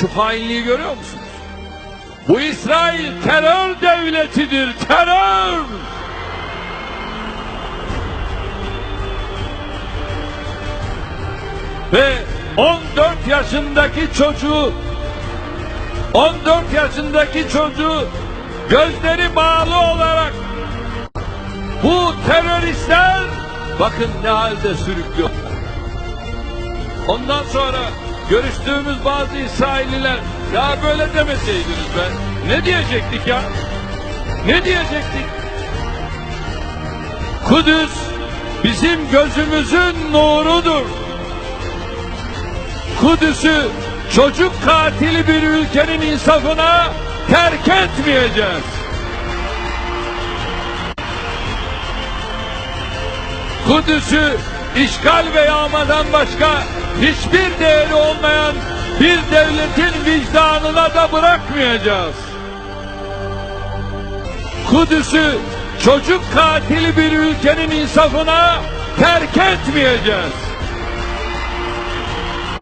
Şu hainliği görüyor musunuz? Bu İsrail terör devletidir, terör! Ve 14 yaşındaki çocuğu gözleri bağlı olarak bu teröristler bakın ne halde sürüklüyorlar. Ondan sonra görüştüğümüz bazı İsrailliler ya böyle demeseydiniz be. Ne diyecektik ya? Ne diyecektik? Kudüs bizim gözümüzün nurudur. Kudüs'ü çocuk katili bir ülkenin insafına terk etmeyeceğiz. Kudüs'ü işgal ve yağmadan başka hiçbir değeri olmayan bir devletin vicdanına da bırakmayacağız. Kudüs'ü çocuk katili bir ülkenin insafına terk etmeyeceğiz.